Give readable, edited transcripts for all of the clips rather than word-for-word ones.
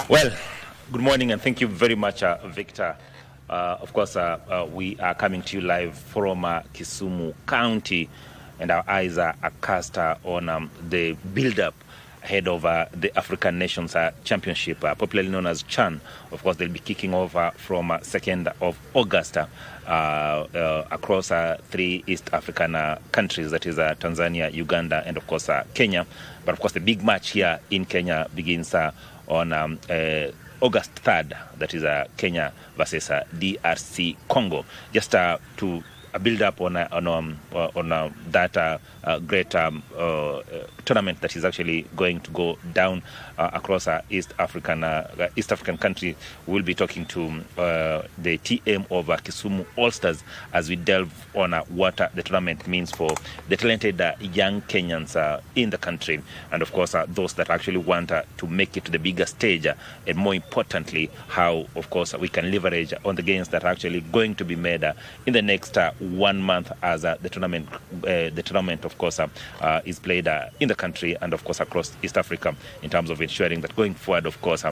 Well, good morning and thank you very much, Victor. Of course, we are coming to you live from Kisumu County, and our eyes are cast on the build-up ahead of the African Nations Championship, popularly known as CHAN. Of course, they'll be kicking off from 2nd of August across 3 East African countries, that is Tanzania, Uganda, and of course Kenya. But of course, the big match here in Kenya begins on August 3rd, that is Kenya versus DRC Congo. Just to build up on that great tournament that is actually going to go down across East African country. We'll be talking to the TM of Kisumu All-Stars as we delve on what the tournament means for the talented young Kenyans in the country, and of course those that actually want to make it to the bigger stage, and more importantly, how of course we can leverage on the gains that are actually going to be made in the next 1 month as the tournament of course is played in the country and of course across East Africa, in terms of ensuring that going forward of course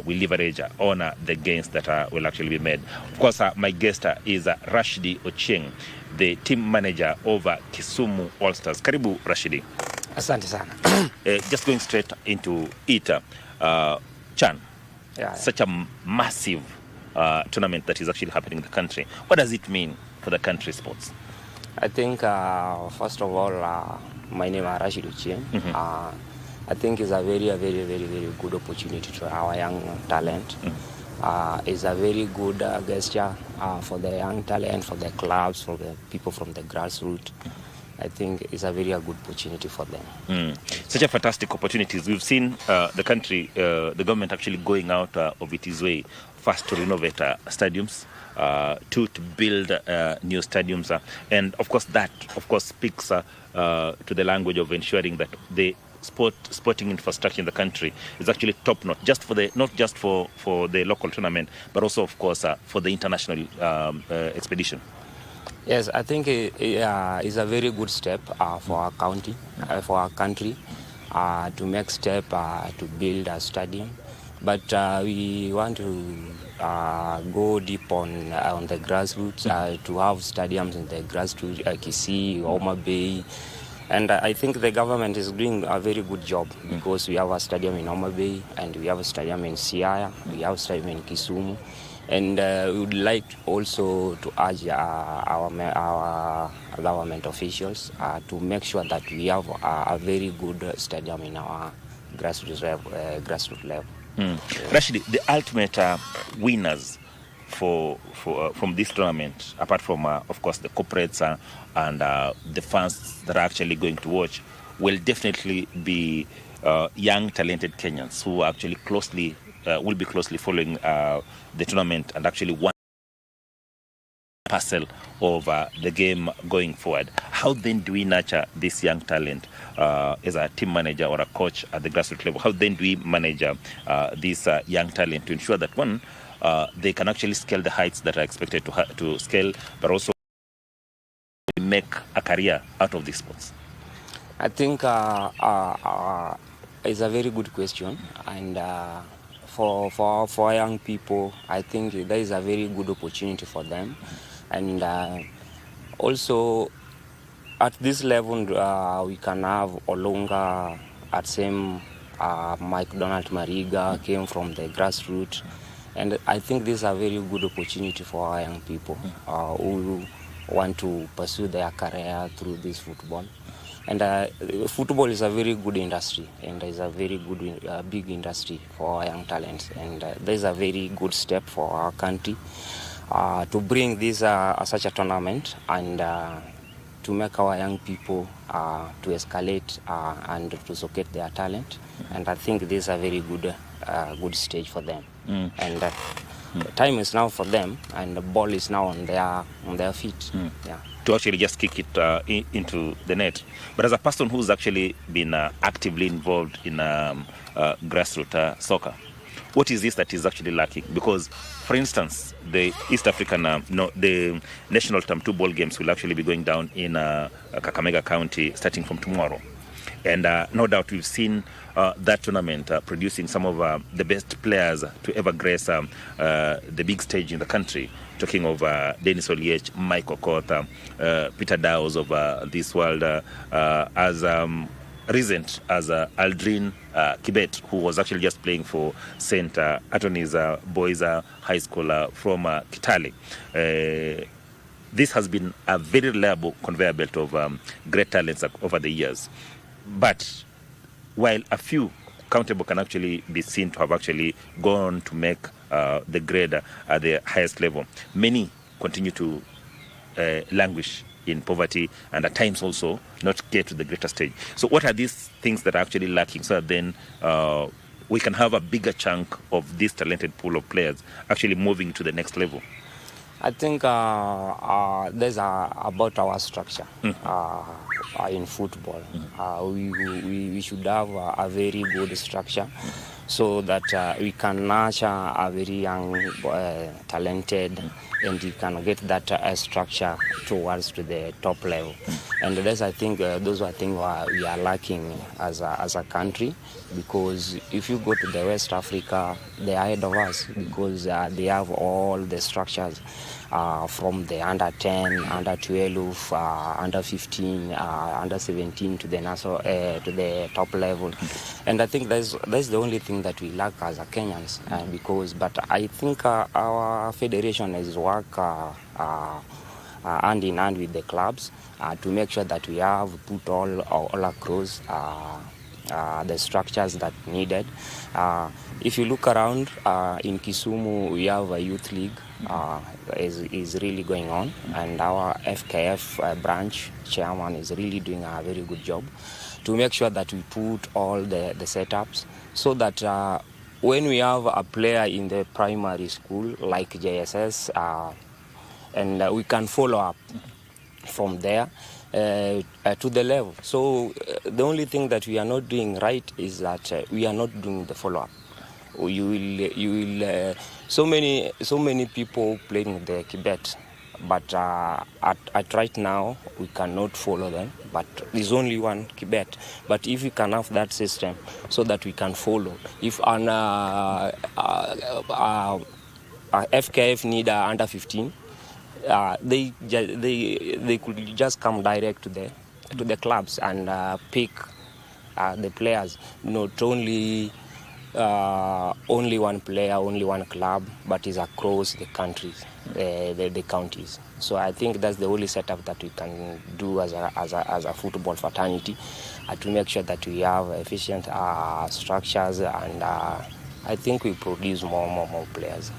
we leverage on the gains that will actually be made. Of course my guest is Rashidi Ochieng, the team manager of Kisumu All-Stars. Karibu Rashidi. Asante sana. Just going straight into it, CHAN, such a massive tournament that is actually happening in the country. What does it mean for the country sports? I think first of all, my name is Rashid Ochieng. I think it's a very good opportunity to our young talent. It's a very good gesture for the young talent, for the clubs, for the people from the grassroots. I think it's a very good opportunity for them. Such a fantastic opportunities. We've seen the country, the government actually going out of its way first to renovate stadiums, to build new stadiums, and of course that speaks to the language of ensuring that the sporting infrastructure in the country is actually top notch, not just for the local tournament, but also of course for the international expedition. Yes, I think it is a very good step for our county, for our country, to make step to build a stadium. But we want to go deep on the grassroots, to have stadiums in the grassroots, Kisii, Homa Bay. And I think the government is doing a very good job, because we have a stadium in Homa Bay, and we have a stadium in Siaya, we have a stadium in Kisumu. And we would like also to urge our government officials to make sure that we have a very good stadium in our grassroots level. Rashidi, the ultimate winners from this tournament, apart from of course the corporates and the fans that are actually going to watch, will definitely be young talented Kenyans who actually will be closely following the tournament and actually one parcel of the game going forward. How then do we nurture this young talent as a team manager or a coach at the grassroots level? How then do we manage this young talent to ensure that one, they can actually scale the heights that are expected to scale, but also make a career out of these sports? I think it's a very good question, and for young people, I think there is a very good opportunity for them. And also at this level, we can have Olunga at same Mike Donald Mariga came from the grassroots. And I think this is a very good opportunity for our young people who want to pursue their career through this football. And football is a very good industry, and is a very good big industry for our young talents. And there's a very good step for our country to bring this such a tournament, and to make our young people to escalate and to showcase their talent. And I think this is a very good stage for them. And the time is now for them, and the ball is now on their feet. To actually just kick it into the net. But as a person who's actually been actively involved in grassroots soccer, what is this that is actually lacking? Because, for instance, the East African, the national Term 2 ball games will actually be going down in Kakamega County starting from tomorrow. And no doubt we've seen that tournament producing some of the best players to ever grace the big stage in the country. Talking of Dennis Oliech, Mike Okoth, Peter Dawes of this world, as recent as Aldrin Kibet, who was actually just playing for St. Anthony's Boys High School from Kitale. This has been a very reliable conveyor belt of great talents over the years. But while a few countable can actually be seen to have actually gone to make the grade at the highest level, many continue to languish in poverty and at times also not get to the greater stage. So what are these things that are actually lacking so that then we can have a bigger chunk of this talented pool of players actually moving to the next level? I think there's about our structure in football. We should have a very good structure so that we can nurture a very young, talented, and we can get that structure towards to the top level. And that's, I think, those are things we are lacking as a country, because if you go to the West Africa, they are ahead of us because they have all the structures. From the under 10, under 12, under 15, under 17 to the national, to the top level, and I think that's the only thing that we lack as a Kenyans. But I think our federation has worked hand in hand with the clubs to make sure that we have put all across the structures that needed. If you look around in Kisumu, we have a youth league is really going on, and our FKF branch chairman is really doing a very good job to make sure that we put all the setups so that when we have a player in the primary school like JSS, and we can follow up from there to the level. So the only thing that we are not doing right is that we are not doing the follow-up. You will so many people playing the Kibet, but at right now we cannot follow them. But there's only one Kibet. But if we can have that system so that we can follow, if an FKF need under 15. They could just come direct to the clubs and pick the players, not only one player, only one club, but is across the countries, the counties. So I think that's the only setup that we can do as a football fraternity to make sure that we have efficient structures, and I think we produce more players.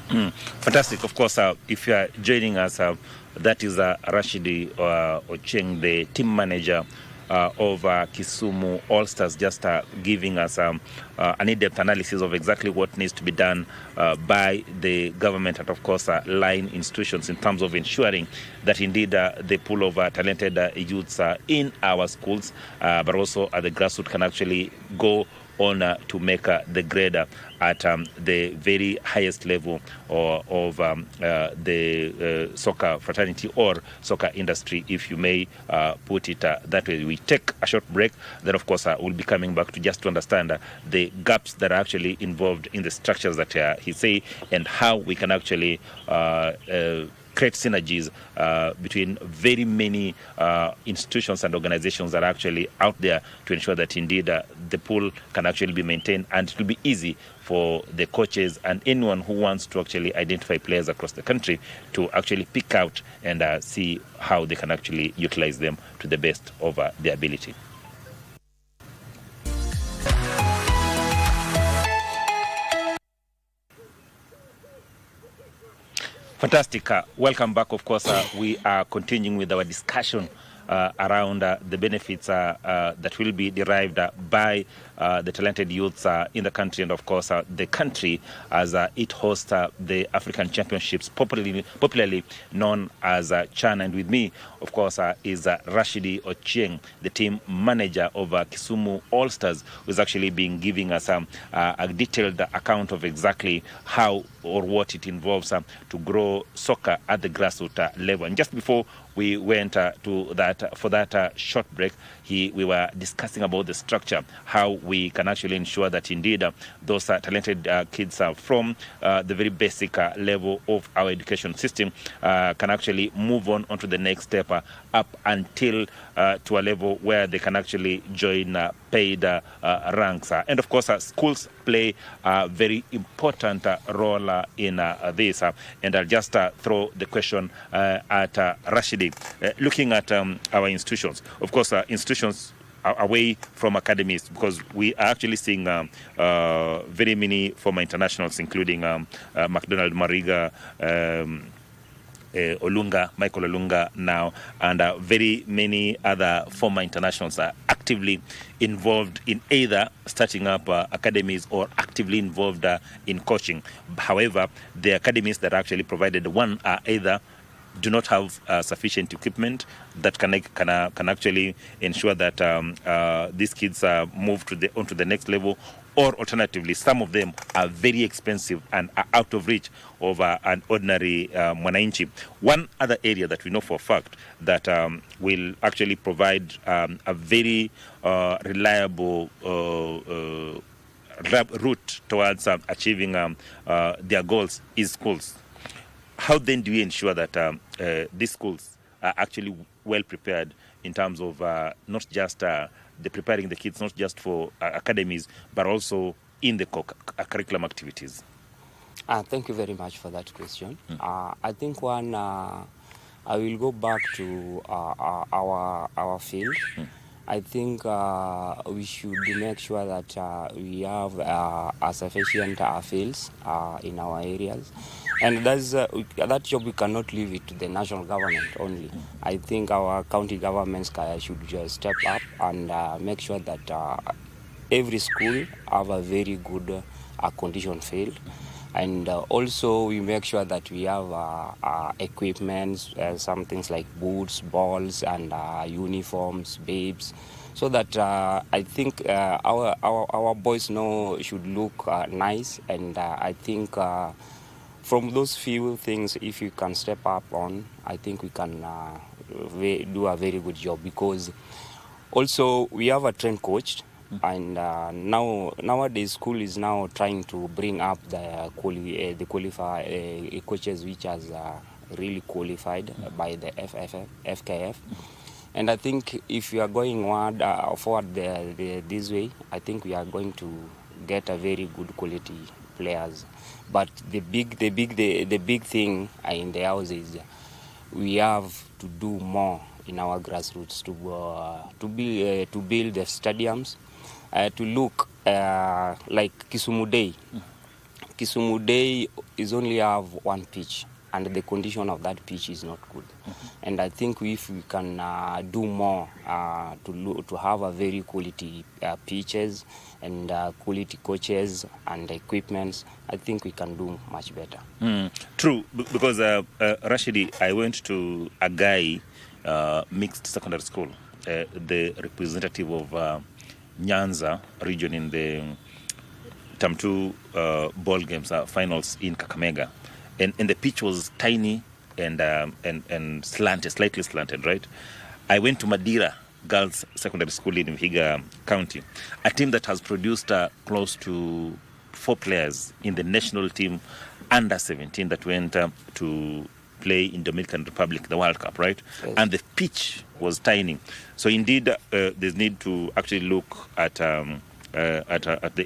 Fantastic. Of course, if you are joining us, that is Rashidi Ocheng, the team manager of Kisumu All Stars, just giving us an in-depth analysis of exactly what needs to be done by the government and, of course, line institutions in terms of ensuring that indeed the pool of talented youths in our schools, but also at the grassroots, can actually go on to make the grade at the very highest level of the soccer fraternity or soccer industry, if you may put it that way. We take a short break, then of course we'll be coming back to just to understand the gaps that are actually involved in the structures that he say, and how we can actually create synergies between very many institutions and organizations that are actually out there to ensure that indeed the pool can actually be maintained, and it will be easy for the coaches and anyone who wants to actually identify players across the country to actually pick out and see how they can actually utilize them to the best of their ability. Fantastic. Welcome back. Of course, we are continuing with our discussion around the benefits that will be derived by the talented youths in the country, and of course the country as it hosts the African Championships, popularly known as CHAN. And with me, of course, is Rashidi Ochieng, the team manager of Kisumu All-Stars, who is actually been giving us a detailed account of exactly how or what it involves to grow soccer at the grassroots level. And just before we went to that for that short break, we were discussing about the structure, how we can actually ensure that indeed those talented kids from the very basic level of our education system can actually move on onto the next step up until to a level where they can actually join paid ranks. And of course, schools play a very important role in this. And I'll just throw the question at Rashidi. Looking at our institutions, of course, institutions away from academies, because we are actually seeing very many former internationals, including McDonald Mariga, Michael Olunga now, and very many other former internationals are actively involved in either starting up academies or actively involved in coaching. However, the academies that are actually provided, one are either do not have sufficient equipment that can actually ensure that these kids move onto the next level, or alternatively, some of them are very expensive and are out of reach of an ordinary mwananchi. One other area that we know for a fact that will actually provide a very reliable route towards achieving their goals is schools. How then do we ensure that these schools are actually well prepared in terms of not just the preparing the kids, not just for academies, but also in the curriculum activities? Thank you very much for that question. I think one, I will go back to our field. I think we should make sure that we have a sufficient fields in our areas. And that job, we cannot leave it to the national government only. I think our county governments should just step up and make sure that every school have a very good condition field. And also we make sure that we have equipment, some things like boots, balls, and uniforms, babes, so that I think our boys should look nice. And I think from those few things, if you can step up on, I think we can do a very good job, because also we have a trained coach. And nowadays school is now trying to bring up the qualified coaches which are really qualified by the FKF. And I think if we are going forward this way, I think we are going to get a very good quality players. But the big thing in the house is we have to do more in our grassroots to build the stadiums, to look like Kisumu Day. Kisumu Day is only have one pitch, and the condition of that pitch is not good. And I think if we can do more to have a very quality pitches and quality coaches and equipments, I think we can do much better. True, because Rashidi, I went to a guy mixed secondary school, the representative of Nyanza region in the Term 2 ball games finals in Kakamega, and the pitch was tiny and slanted, slightly slanted, right? I went to Madira Girls Secondary School in Vihiga County, a team that has produced close to 4 players in the national team under 17 that went to play in Dominican Republic, the World Cup, right? Yes. And the pitch was tiny. So indeed, there's need to actually look at the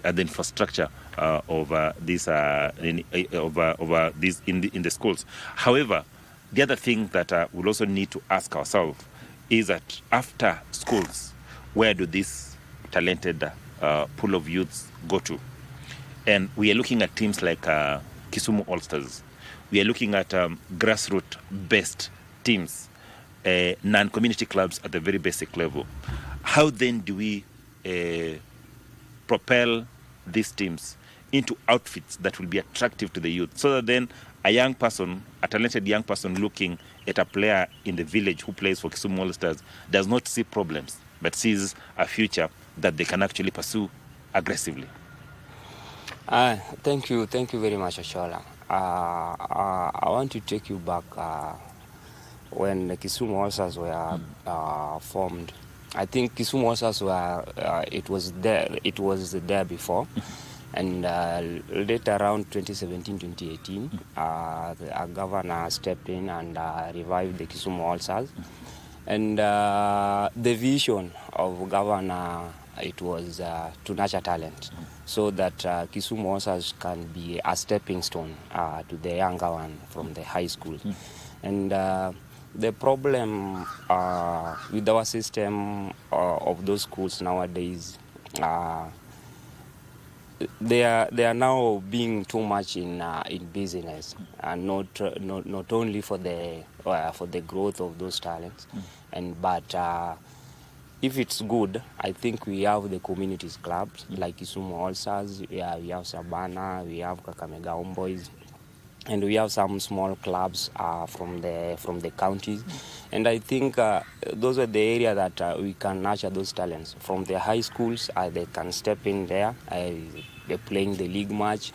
infrastructure of this in the schools. However, the other thing that we'll also need to ask ourselves is that after schools, where do this talented pool of youths go to? And we are looking at teams like Kisumu All-Stars. We are looking at grassroots-based teams, non-community clubs at the very basic level. How then do we propel these teams into outfits that will be attractive to the youth, so that then a young person, a talented young person looking at a player in the village who plays for Kisumu All Stars does not see problems, but sees a future that they can actually pursue aggressively. Thank you very much, Ashola. I want to take you back when the Kisumu All Stars were formed. I think Kisumu All Stars were it was there before, and later around 2017-2018, our governor stepped in and revived the Kisumu All Stars, and the vision of governor, it was to nurture talent, so that Kisumu All Stars can be a stepping stone to the younger one from the high school. And the problem with our system of those schools nowadays, they are now being too much in business, and not only for the growth of those talents, but if it's good, I think we have the communities clubs like Kisumu All Stars, we have Sabana, we have Kakamega Homeboys, and we have some small clubs from the counties. And I think those are the area that we can nurture those talents. From the high schools, they can step in there, they're playing the league match.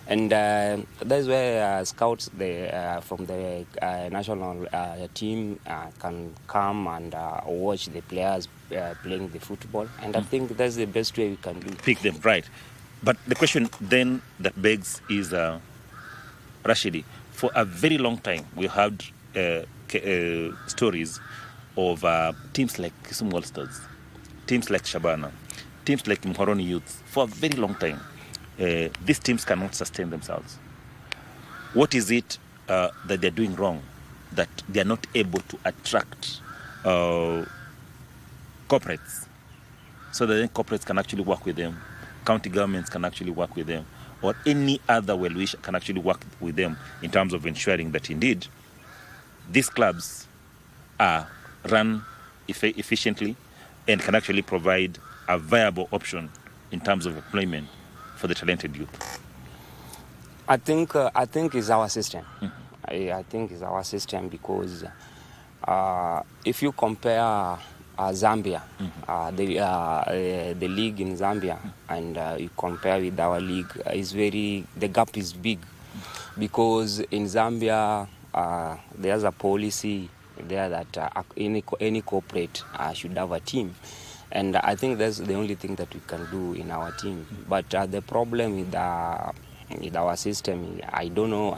And that's where scouts from the national team can come and watch the players playing the football. And I think that's the best way we can do. Pick them, right. But the question then that begs is, Rashidi, for a very long time, we had stories of teams like Kisumu All Stars, teams like Shabana, teams like Mhoroni Youth. For a very long time, these teams cannot sustain themselves. What is it that they're doing wrong, that they're not able to attract corporates, so that then corporates can actually work with them, county governments can actually work with them, or any other well-wisher can actually work with them in terms of ensuring that indeed these clubs are run efficiently and can actually provide a viable option in terms of employment for the talented youth? I think it's our system. I think it's our system because if you compare Zambia, the league in Zambia, and you compare with our league, the gap is big, because in Zambia there's a policy there that any corporate should have a team, and I think that's the only thing that we can do in our team. But the problem with our system, I don't know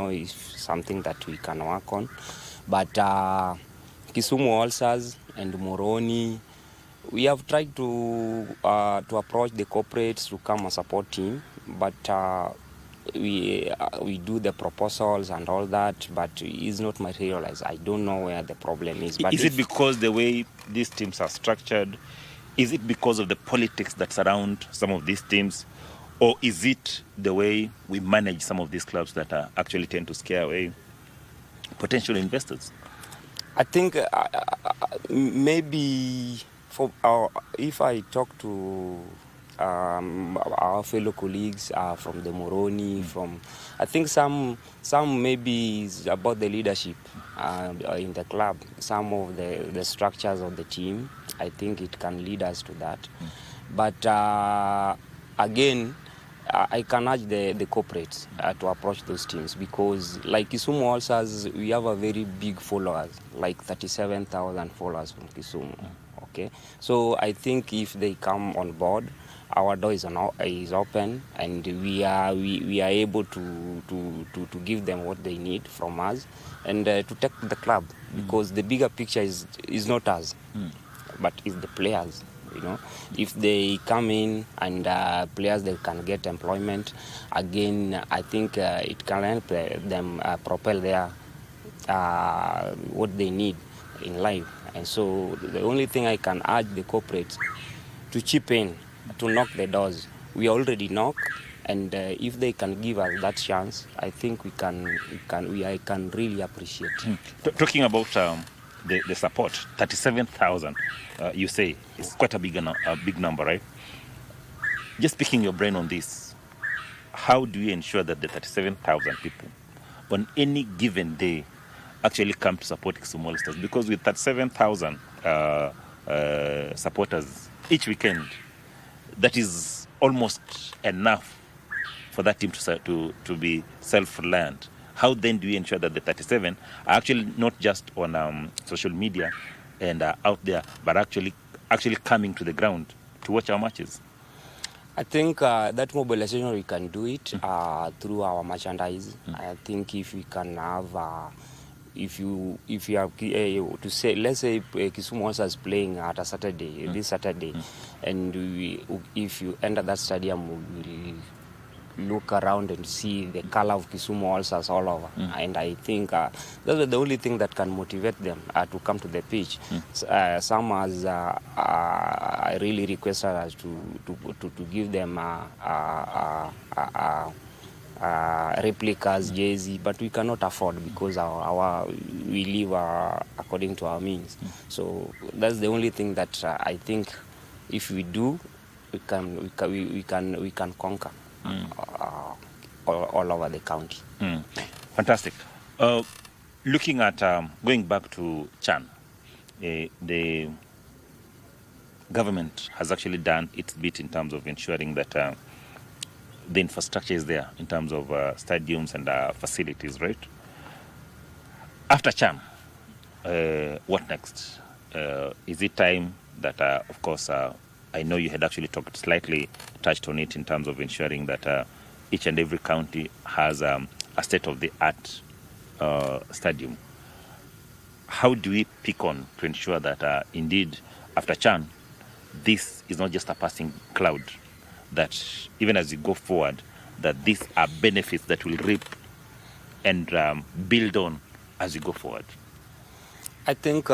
if something that we can work on, but Kisumu All Stars and Moroni, we have tried to approach the corporates to come and support team, but we do the proposals and all that, but it's not materialized. I don't know where the problem is. But is it because the way these teams are structured? Is it because of the politics that surround some of these teams? Or is it the way we manage some of these clubs that actually tend to scare away potential investors? I think maybe if I talk to our fellow colleagues from the Moroni, I think some maybe is about the leadership in the club, some of the structures of the team. I think it can lead us to that. But again, I can urge the corporates to approach those teams, because like Kisumu All Stars, we have a very big followers, like 37,000 followers from Kisumu. Okay, so I think if they come on board, our door is open, and we are able to give them what they need from us, and to take the club, because the bigger picture is not us, but it's the players. You know, if they come in and players, they can get employment again, I think it can help them propel their what they need in life. And so the only thing I can urge the corporates to chip in, to knock the doors. We already knock, and if they can give us that chance, I think I can really appreciate. Talking about the support, 37,000, you say, is quite a big number, right? just picking your brain on this, how do you ensure that the 37,000 people on any given day actually come to support Kisumu All Stars? Because with 37,000 supporters each weekend, that is almost enough for that team to be self-reliant. How then do you ensure that the 37 are actually not just on social media and out there, but actually coming to the ground to watch our matches? I think that mobilization, we can do it through our merchandise. I think if we can have, if you are to say, let's say Kisumu also is playing at a Saturday, this Saturday, and if you enter that stadium, we will look around and see the color of Kisumu All-Stars all over. And I think that's the only thing that can motivate them to come to the pitch. Some has I really requested us to give them replicas, jersey, but we cannot afford because we live according to our means. So that's the only thing that I think if we do, we can conquer. All over the county. Fantastic. Looking at going back to Chan, the government has actually done its bit in terms of ensuring that the infrastructure is there in terms of stadiums and facilities, right? After Chan, what next? Is it time that, of course, I know you had actually touched on it in terms of ensuring that each and every county has a state-of-the-art stadium. How do we pick on to ensure that indeed, after Chan, this is not just a passing cloud, that even as you go forward, that these are benefits that will reap and build on as you go forward? I think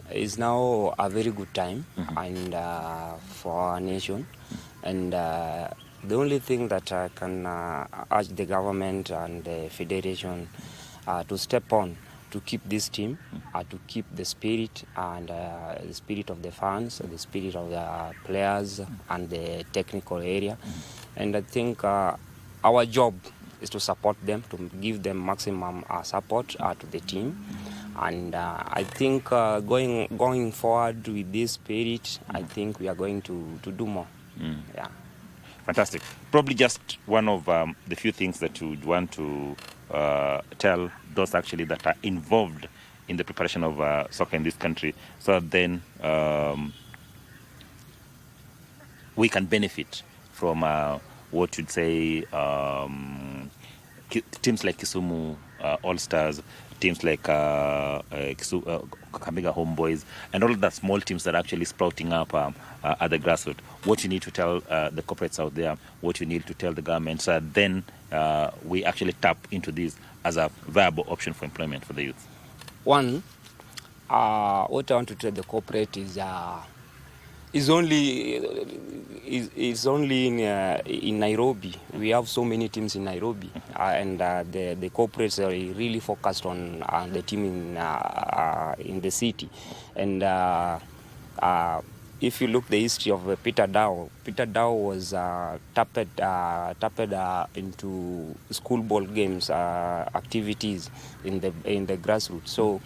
it's now a very good time and for our nation, and the only thing that I can urge the government and the federation to step on to keep this team, to keep the spirit and the spirit of the fans, the spirit of the players and the technical area. And I think our job is to support them, to give them maximum support to the team. And I think going forward with this spirit, I think we are going to do more. Yeah. Fantastic. Probably just one of the few things that you would want to tell those actually that are involved in the preparation of soccer in this country, so that then we can benefit from what you'd say teams like Kisumu All Stars, teams like Kakamega Homeboys, and all of the small teams that are actually sprouting up at the grassroots. What you need to tell the corporates out there, what you need to tell the government, so that then we actually tap into this as a viable option for employment for the youth. One, what I want to tell the corporate is only in Nairobi. We have so many teams in Nairobi, and the corporates are really focused on the team in the city. And if you look the history of Peter Dow was tapped into schoolball games activities in the grassroots. So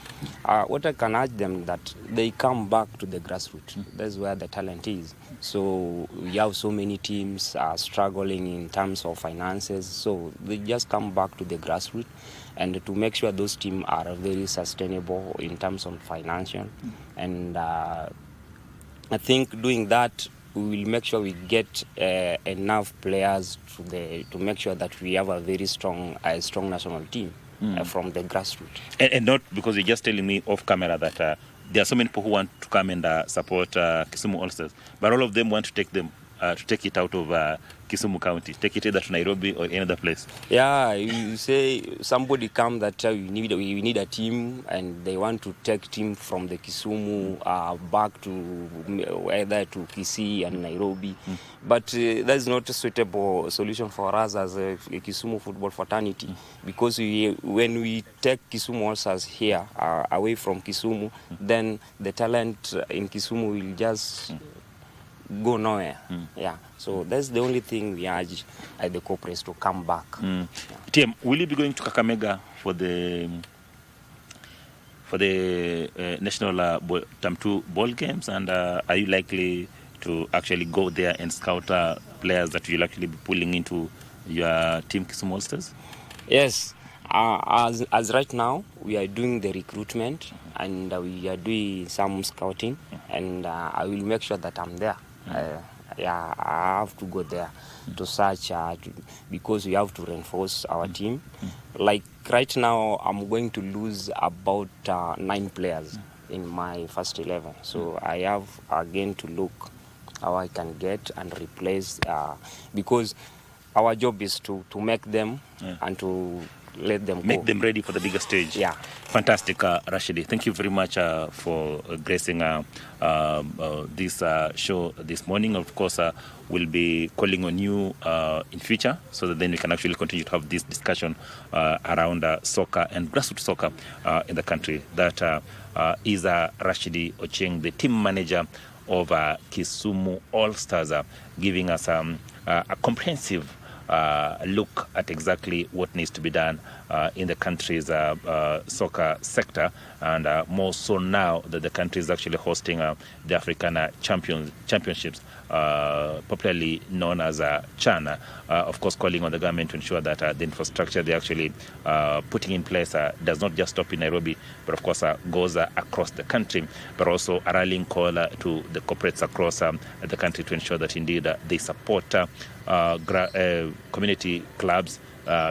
what I can urge them that they come back to the grassroots. That's where the talent is. So we have so many teams struggling in terms of finances. So they just come back to the grassroots and to make sure those teams are very sustainable in terms of financial. And I think doing that, we will make sure we get enough players to make sure that we have a very strong national team from the grassroots. And not because you're just telling me off camera that there are so many people who want to come and support Kisumu All Stars, but all of them want to take it out of Kisumu County, take it either to Nairobi or any other place. Yeah, you say somebody come that we need a team, and they want to take team from the Kisumu back to either to Kisii and Nairobi. But that is not a suitable solution for us as a Kisumu football fraternity, because when we take Kisumu All-Stars here away from Kisumu, then the talent in Kisumu will just go nowhere. Yeah. So that's the only thing we urge the corporates to come back. Yeah. TM, will you be going to Kakamega for the national Term 2 ball games, and are you likely to actually go there and scout players that you'll actually be pulling into your team Kisumu All-Stars? Yes. As right now, we are doing the recruitment and we are doing some scouting, and I will make sure that I'm there. Yeah, I have to go there to search because we have to reinforce our team. Like right now, I'm going to lose about 9 players in my first 11. So I have again to look how I can get and replace because our job is to make them and to let them make go. them ready for the bigger stage. Yeah. Fantastic, Rashidi. Thank you very much for gracing this show this morning. Of course, we'll be calling on you in future so that then we can actually continue to have this discussion around soccer and grassroots soccer in the country. That is Rashidi Ochieng, the team manager of Kisumu All-Stars, giving us a comprehensive look at exactly what needs to be done in the country's soccer sector, and more so now that the country is actually hosting the African Championships, popularly known as CHAN. Of course, calling on the government to ensure that the infrastructure they're actually putting in place does not just stop in Nairobi, but of course goes across the country, but also a rallying call to the corporates across the country to ensure that indeed they support community clubs,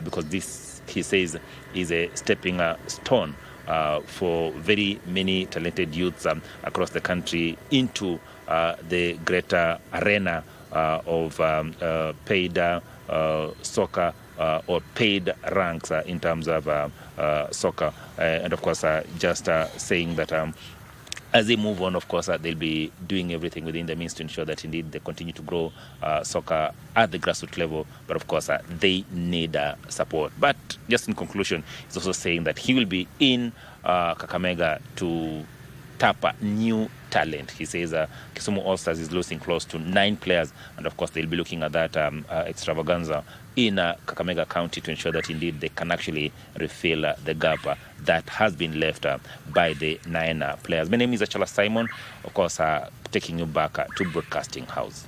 because this, he says, is a stepping stone for very many talented youths across the country into the greater arena of paid soccer or paid ranks in terms of soccer. And of course, just saying that as they move on, of course, they'll be doing everything within their means to ensure that indeed they continue to grow soccer at the grassroots level. But of course, they need support. But just in conclusion, he's also saying that he will be in Kakamega to tap new talent. He says Kisumu All-Stars is losing close to 9 players, and of course they'll be looking at that extravaganza in Kakamega County to ensure that indeed they can actually refill the gap that has been left by the 9 players. My name is Achala Simon, of course, taking you back to Broadcasting House.